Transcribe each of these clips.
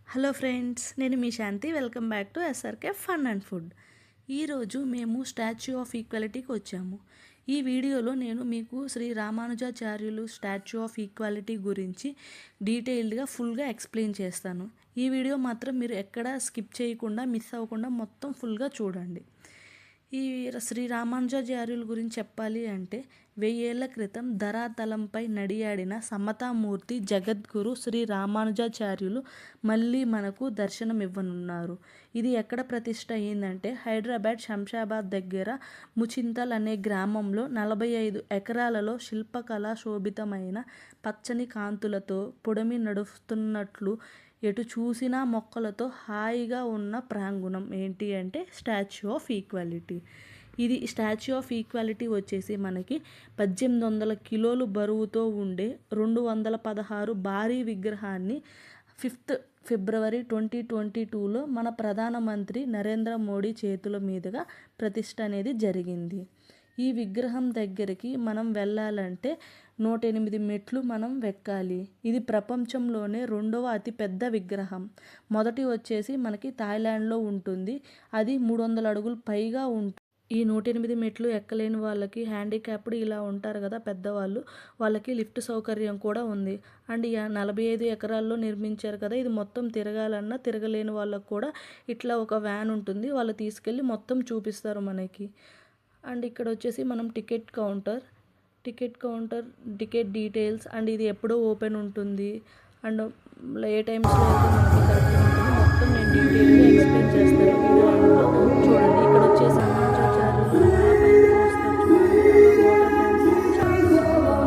Hello friends, నేను మీ Shanti. Welcome back to SRK fun and food. ఈరోజు మేము స్టాచ్యూ ఆఫ్ ఈక్వాలిటీకి వచ్చాము. ఈ వీడియోలో నేను మీకు శ్రీ రామానుజాచార్యులు స్టాచ్యూ ఆఫ్ ఈక్వాలిటీ గురించి డీటెయిల్డ్గా ఫుల్గా ఎక్స్ప్లెయిన్ చేస్తాను. ఈ వీడియో మాత్రం మీరు ఎక్కడా స్కిప్ చేయకుండా, మిస్ అవ్వకుండా మొత్తం ఫుల్గా చూడండి. ఈ శ్రీ రామానుజాచార్యుల గురించి చెప్పాలి అంటే 1000 ఏళ్ల క్రితం ధరాతలంపై నడియాడిన సమతామూర్తి జగద్గురు శ్రీ రామానుజాచార్యులు మళ్ళీ మనకు దర్శనమివ్వనున్నారు. ఇది ఎక్కడ ప్రతిష్ట అయ్యిందంటే హైదరాబాద్ శంషాబాద్ దగ్గర ముచింతల్ అనే గ్రామంలో 45 ఎకరాలలో శిల్పకళా శోభితమైన పచ్చని కాంతులతో పొడమి నడుస్తున్నట్లు ఎటు చూసినా మొక్కలతో హాయిగా ఉన్న ప్రాంగణం ఏంటి అంటే స్టాచ్యూ ఆఫ్ ఈక్వాలిటీ. ఇది స్టాచ్యూ ఆఫ్ ఈక్వాలిటీ వచ్చేసి మనకి 1800 కిలోలు బరువుతో ఉండే 216 భారీ విగ్రహాన్ని 5th ఫిబ్రవరి 2022లో మన ప్రధానమంత్రి నరేంద్ర మోడీ చేతుల మీదుగా ప్రతిష్ట అనేది జరిగింది. ఈ విగ్రహం దగ్గరికి మనం వెళ్ళాలంటే 108 మెట్లు మనం ఎక్కాలి. ఇది ప్రపంచంలోనే 2వ అతిపెద్ద విగ్రహం. మొదటి వచ్చేసి మనకి థాయిలాండ్లో ఉంటుంది. అది 300 అడుగులు పైగా ఉంటుంది. ఈ 108 మెట్లు ఎక్కలేని వాళ్ళకి, హ్యాండిక్యాప్డ్ ఇలా ఉంటారు కదా పెద్దవాళ్ళు, వాళ్ళకి లిఫ్ట్ సౌకర్యం కూడా ఉంది. అండ్ 45 ఎకరాల్లో నిర్మించారు కదా, ఇది మొత్తం తిరగాలన్నా తిరగలేని వాళ్ళకు కూడా ఇట్లా ఒక వ్యాన్ ఉంటుంది. వాళ్ళు తీసుకెళ్ళి మొత్తం చూపిస్తారు మనకి. అండ్ ఇక్కడ వచ్చేసి మనం ticket counter, ticket details, and ఇది ఎప్పుడో ఓపెన్ ఉంటుంది అండ్ ఏ టైమ్స్లో అయితే మనకి కరెక్ట్గా ఉంటుంది మొత్తం నేను డీటెయిల్గా ఎక్స్ప్లెయిన్ చేస్తాను వీడియో ఎండ్లో. చూడండి, ఇక్కడ వచ్చేసి రామానుజాచార్యులు పైకి వస్తారు చూడండి. అలా వాటర్ డ్యాన్స్ అనేది స్టార్ట్ అవుతుంది. చూడండి.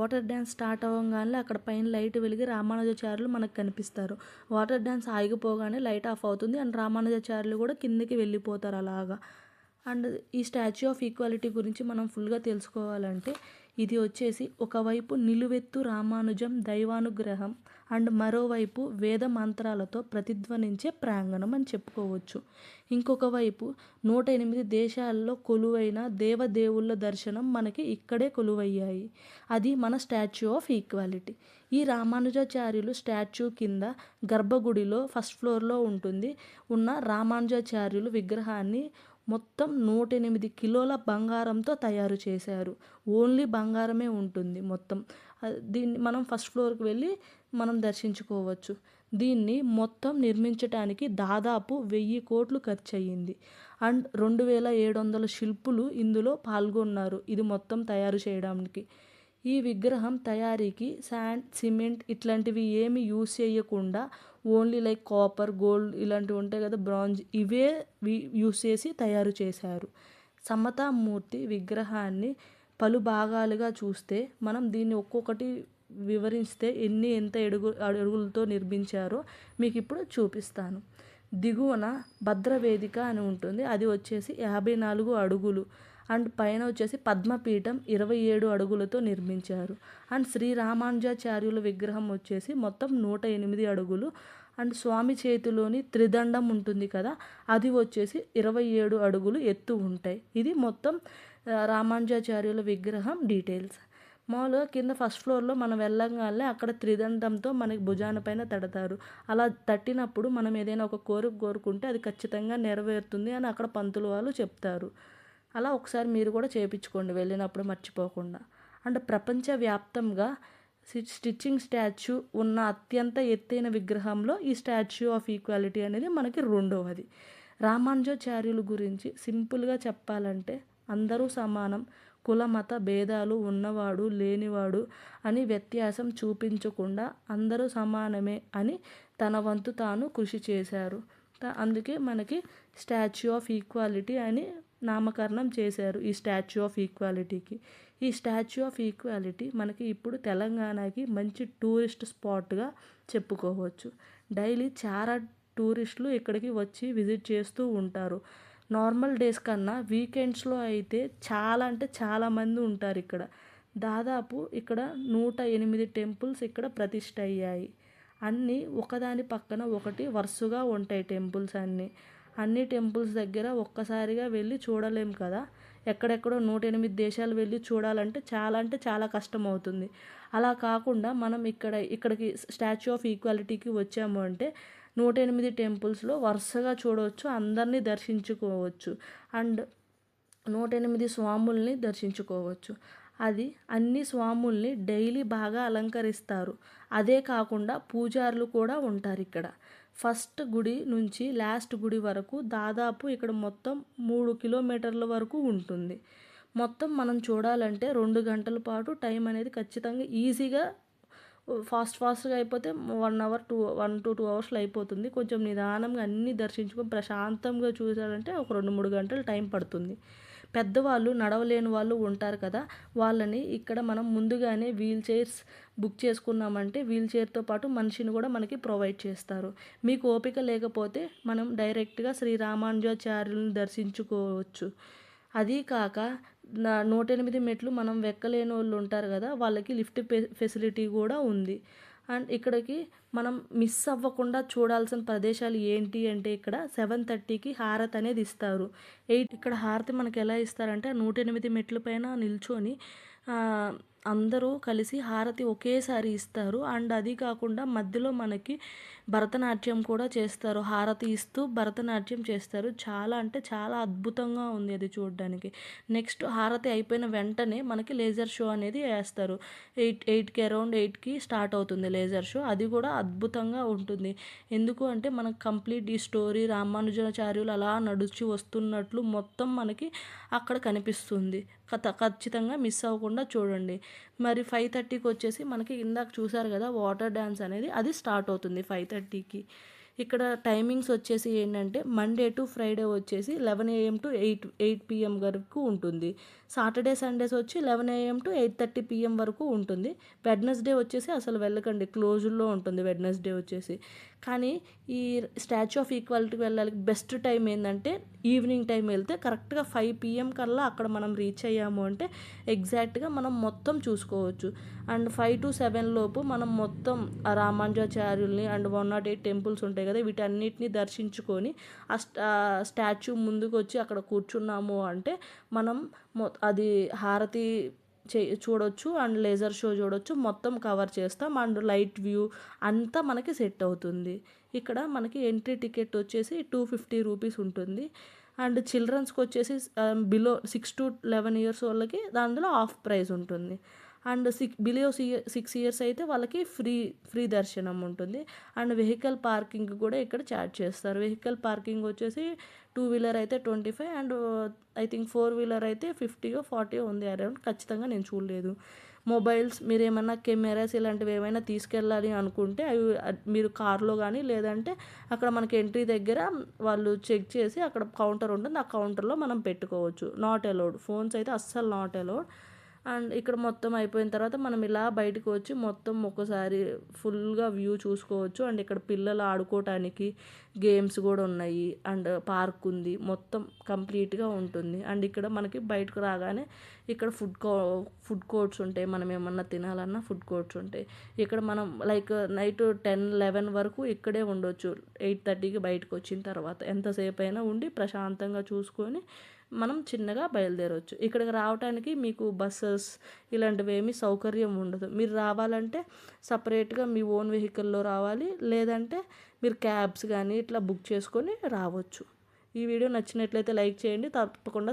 వాటర్ డ్యాన్స్ స్టార్ట్ అవ్వగానే అక్కడ పైన లైట్ వెలిగి రామానుజాచార్యులు మనకు కనిపిస్తారు. వాటర్ డ్యాన్స్ ఆగిపోగానే లైట్ ఆఫ్ అవుతుంది అండ్ రామానుజాచార్యులు కూడా కిందికి వెళ్ళిపోతారు అలాగా. అండ్ ఈ స్టాచ్యూ ఆఫ్ ఈక్వాలిటీ గురించి మనం ఫుల్గా తెలుసుకోవాలంటే ఇది వచ్చేసి ఒకవైపు నిలువెత్తు రామానుజం దైవానుగ్రహం, అండ్ మరోవైపు వేద మంత్రాలతో ప్రతిధ్వనించే ప్రాంగణం అని చెప్పుకోవచ్చు. ఇంకొక వైపు 108 దేశాల్లో కొలువైన దేవదేవుళ్ళ దర్శనం మనకి ఇక్కడే కొలువయ్యాయి. అది మన స్టాచ్యూ ఆఫ్ ఈక్వాలిటీ. ఈ రామానుజాచార్యులు స్టాచ్యూ కింద గర్భగుడిలో ఫస్ట్ ఫ్లోర్లో ఉన్న రామానుజాచార్యులు విగ్రహాన్ని మొత్తం 108 కిలోల బంగారంతో తయారు చేశారు. ఓన్లీ బంగారమే ఉంటుంది మొత్తం. దీన్ని మనం ఫస్ట్ ఫ్లోర్కి వెళ్ళి మనం దర్శించుకోవచ్చు. దీన్ని మొత్తం నిర్మించటానికి దాదాపు 1000 కోట్లు ఖర్చు అయ్యింది. అండ్ 2700 శిల్పులు ఇందులో పాల్గొన్నారు ఇది మొత్తం తయారు చేయడానికి. ఈ విగ్రహం తయారీకి శాండ్, సిమెంట్ ఇట్లాంటివి ఏమి యూస్ చేయకుండా ఓన్లీ లైక్ కాపర్, గోల్డ్ ఇలాంటివి ఉంటాయి కదా, బ్రాంజ్, ఇవే యూస్ చేసి తయారు చేశారు. సమతామూర్తి విగ్రహాన్ని పలు భాగాలుగా చూస్తే మనం దీన్ని ఒక్కొక్కటి వివరిస్తే ఎంత అడుగులతో నిర్మించారో మీకు ఇప్పుడు చూపిస్తాను. దిగువన భద్రవేదిక అని ఉంటుంది, అది వచ్చేసి 54 అడుగులు. అండ్ పైన వచ్చేసి పద్మపీఠం 27 అడుగులతో నిర్మించారు. అండ్ శ్రీ రామానుజాచార్యుల విగ్రహం వచ్చేసి మొత్తం 108 అడుగులు. అండ్ స్వామి చేతిలోని త్రిదండం ఉంటుంది కదా, అది వచ్చేసి 27 అడుగులు ఎత్తు ఉంటాయి. ఇది మొత్తం రామానుజాచార్యుల విగ్రహం డీటెయిల్స్. మామూలుగా కింద ఫస్ట్ ఫ్లోర్లో మనం వెళ్ళగానే అక్కడ త్రిదండంతో మనకి భుజాన పైన తడతారు. అలా తట్టినప్పుడు మనం ఏదైనా ఒక కోరిక కోరుకుంటే అది ఖచ్చితంగా నెరవేరుతుంది అని అక్కడ పంతులు వాళ్ళు చెప్తారు. అలా ఒకసారి మీరు కూడా చేయించుకోండి వెళ్ళినప్పుడు మర్చిపోకుండా. అండ్ ప్రపంచవ్యాప్తంగా స్టిచ్చింగ్ స్టాచ్యూ ఉన్న అత్యంత ఎత్తైన విగ్రహంలో ఈ స్టాచ్యూ ఆఫ్ ఈక్వాలిటీ అనేది మనకి రెండవది. రామానుజాచార్యుల గురించి సింపుల్గా చెప్పాలంటే అందరూ సమానం, కుల మత భేదాలు ఉన్నవాడు లేనివాడు అని వ్యత్యాసం చూపించకుండా అందరూ సమానమే అని తన వంతు తాను కృషి చేశారు. అందుకే మనకి స్టాచ్యూ ఆఫ్ ఈక్వాలిటీ అని నామకరణం చేశారు ఈ స్టాచ్యూ ఆఫ్ ఈక్వాలిటీకి. ఈ స్టాచ్యూ ఆఫ్ ఈక్వాలిటీ మనకి ఇప్పుడు తెలంగాణకి మంచి టూరిస్ట్ స్పాట్గా చెప్పుకోవచ్చు. డైలీ చాలా టూరిస్టులు ఇక్కడికి వచ్చి విజిట్ చేస్తూ ఉంటారు. నార్మల్ డేస్ కన్నా వీకెండ్స్లో అయితే చాలా అంటే చాలామంది ఉంటారు ఇక్కడ. దాదాపు ఇక్కడ 108 టెంపుల్స్ ఇక్కడ ప్రతిష్ఠ అయ్యాయి. అన్నీ ఒకదాని పక్కన ఒకటి వరుసగా ఉంటాయి టెంపుల్స్ అన్ని టెంపుల్స్ దగ్గర ఒక్కసారిగా వెళ్ళి చూడలేం కదా. ఎక్కడెక్కడో 108 దేశాలు వెళ్ళి చూడాలంటే చాలా కష్టం అవుతుంది. అలా కాకుండా మనం ఇక్కడికి స్టాచ్యూ ఆఫ్ ఈక్వాలిటీకి వచ్చాము అంటే 108 టెంపుల్స్లో వరుసగా చూడవచ్చు, అందరినీ దర్శించుకోవచ్చు. అండ్ 108 స్వాముల్ని దర్శించుకోవచ్చు. అది అన్ని స్వాముల్ని డైలీ బాగా అలంకరిస్తారు. అదే కాకుండా పూజారులు కూడా ఉంటారు ఇక్కడ. ఫస్ట్ గుడి నుంచి లాస్ట్ గుడి వరకు దాదాపు ఇక్కడ మొత్తం 3 కిలోమీటర్ల వరకు ఉంటుంది. మొత్తం మనం చూడాలంటే 2 గంటల పాటు టైం అనేది ఖచ్చితంగా ఈజీగా ఫాస్ట్గా అయిపోతే 1 to 2 అవర్స్లో అయిపోతుంది. కొంచెం నిదానంగా అన్నీ దర్శించుకొని ప్రశాంతంగా చూసారంటే ఒక 2-3 గంటలు టైం పడుతుంది. పెద్దవాళ్ళు నడవలేని వాళ్ళు ఉంటారు కదా, వాళ్ళని ఇక్కడ మనం ముందుగానే వీల్ చైర్స్ బుక్ చేసుకున్నామంటే వీల్ చైర్తో పాటు మనిషిని కూడా మనకి ప్రొవైడ్ చేస్తారు. మీకు ఓపిక లేకపోతే మనం డైరెక్ట్గా శ్రీ రామానుజాచార్యులను దర్శించుకోవచ్చు. అదీ కాక 108 మెట్లు మనం ఎక్కలేని వాళ్ళు ఉంటారు కదా, వాళ్ళకి లిఫ్ట్ ఫెసిలిటీ కూడా ఉంది. అండ్ ఇక్కడికి మనం మిస్ అవ్వకుండా చూడాల్సిన ప్రదేశాలు ఏంటి అంటే ఇక్కడ 7:30కి హారతి అనేది ఇస్తారు. ఇక్కడ హారతి మనకి ఎలా ఇస్తారంటే 108 మెట్ల పైన నిల్చొని అందరూ కలిసి హారతి ఒకేసారి ఇస్తారు. అండ్ అది కాకుండా మధ్యలో మనకి భరతనాట్యం కూడా చేస్తారు. హారతి ఇస్తూ భరతనాట్యం చేస్తారు. చాలా అంటే చాలా అద్భుతంగా ఉంది అది చూడడానికి. నెక్స్ట్ హారతి అయిపోయిన వెంటనే మనకి లేజర్ షో అనేది వేస్తారు. 8కి అరౌండ్ 8కి స్టార్ట్ అవుతుంది లేజర్ షో. అది కూడా అద్భుతంగా ఉంటుంది. ఎందుకు అంటే మనకు కంప్లీట్ ఈ స్టోరీ రామానుజాచార్యులు అలా నడిచి వస్తున్నట్లు మొత్తం మనకి అక్కడ కనిపిస్తుంది. ఖచ్చితంగా మిస్ అవ్వకుండా చూడండి. మరి 5:30కి వచ్చేసి మనకి ఇందాక చూసారు కదా వాటర్ డ్యాన్స్ అనేది, అది స్టార్ట్ అవుతుంది 5:30కి. ఇక్కడ టైమింగ్స్ వచ్చేసి ఏంటంటే మండే టు ఫ్రైడే వచ్చేసి 11 AM to 8 PM వరకు ఉంటుంది. సాటర్డే సండేస్ వచ్చి 11 AM to 8:30 PM వరకు ఉంటుంది. వెడ్నెస్డే వచ్చేసి అసలు వెళ్ళకండి, క్లోజ్లో ఉంటుంది వెడ్నెస్డే వచ్చేసి. కానీ ఈ స్టాచ్యూ ఆఫ్ ఈక్వాలిటీకి వెళ్ళాలి బెస్ట్ టైం ఏంటంటే ఈవినింగ్ టైం వెళ్తే కరెక్ట్గా 5 PM కల్లా అక్కడ మనం రీచ్ అయ్యాము అంటే ఎగ్జాక్ట్గా మనం మొత్తం చూసుకోవచ్చు. అండ్ 5 to 7 లోపు మనం మొత్తం ఆ రామానుజాచార్యుల్ని అండ్ 108 టెంపుల్స్ ఉంటాయి కదా, వీటన్నిటిని దర్శించుకొని ఆ స్టాచ్యూ ముందుకు వచ్చి అక్కడ కూర్చున్నాము అంటే మనం అది హారతి చూడొచ్చు అండ్ లేజర్ షో చూడొచ్చు, మొత్తం కవర్ చేస్తాం అండ్ లైట్ వ్యూ అంతా మనకి సెట్ అవుతుంది. ఇక్కడ మనకి ఎంట్రీ టికెట్ వచ్చేసి 250 రూపీస్ ఉంటుంది. అండ్ చిల్డ్రన్స్కి వచ్చేసి బిలో 6 to 11 ఇయర్స్ వాళ్ళకి దాంట్లో ఆఫ్ ప్రైస్ ఉంటుంది. అండ్ బిలో 6 ఇయర్స్ అయితే వాళ్ళకి ఫ్రీ దర్శనం ఉంటుంది. అండ్ వెహికల్ పార్కింగ్ కూడా ఇక్కడ ఛార్జ్ చేస్తారు. వెహికల్ పార్కింగ్ వచ్చేసి 2 వీలర్ అయితే 25 అండ్ ఐ థింక్ 4 వీలర్ అయితే 50-40 ఉంది అరౌండ్, ఖచ్చితంగా నేను చూడలేదు. మొబైల్స్ మీరు ఏమన్నా కెమెరాస్ ఇలాంటివి ఏమైనా తీసుకెళ్ళాలి అనుకుంటే అవి మీరు కార్లో కానీ లేదంటే అక్కడ మనకి ఎంట్రీ దగ్గర వాళ్ళు చెక్ చేసి అక్కడ కౌంటర్ ఉంటుంది, ఆ కౌంటర్లో మనం పెట్టుకోవచ్చు. నాట్ అలౌడ్, ఫోన్స్ అయితే అస్సలు నాట్ అలౌడ్. అండ్ ఇక్కడ మొత్తం అయిపోయిన తర్వాత మనం ఇలా బయటకు వచ్చి మొత్తం ఒకసారి ఫుల్గా వ్యూ చూసుకోవచ్చు. అండ్ ఇక్కడ పిల్లలు ఆడుకోవటానికి గేమ్స్ కూడా ఉన్నాయి అండ్ పార్క్ ఉంది, మొత్తం కంప్లీట్గా ఉంటుంది. అండ్ ఇక్కడ మనకి బయటకు రాగానే ఇక్కడ ఫుడ్ కోర్ట్స్ ఉంటాయి, మనం ఏమన్నా తినాలన్నా ఫుడ్ కోర్ట్స్ ఉంటాయి. ఇక్కడ మనం లైక్ నైట్ 10-11 వరకు ఇక్కడే ఉండొచ్చు. 8:30కి బయటకు వచ్చిన తర్వాత ఎంతసేపు అయినా ఉండి ప్రశాంతంగా చూసుకొని మనం చిన్నగా బయలుదేరవచ్చు. ఇక్కడికి రావడానికి మీకు బస్సెస్ ఇలాంటివి ఏమీ సౌకర్యం ఉండదు. మీరు రావాలంటే సపరేట్గా మీ ఓన్ వెహికల్లో రావాలి, లేదంటే మీరు క్యాబ్స్ కానీ ఇట్లా బుక్ చేసుకొని రావచ్చు. ఈ వీడియో నచ్చినట్లయితే లైక్ చేయండి, తప్పకుండా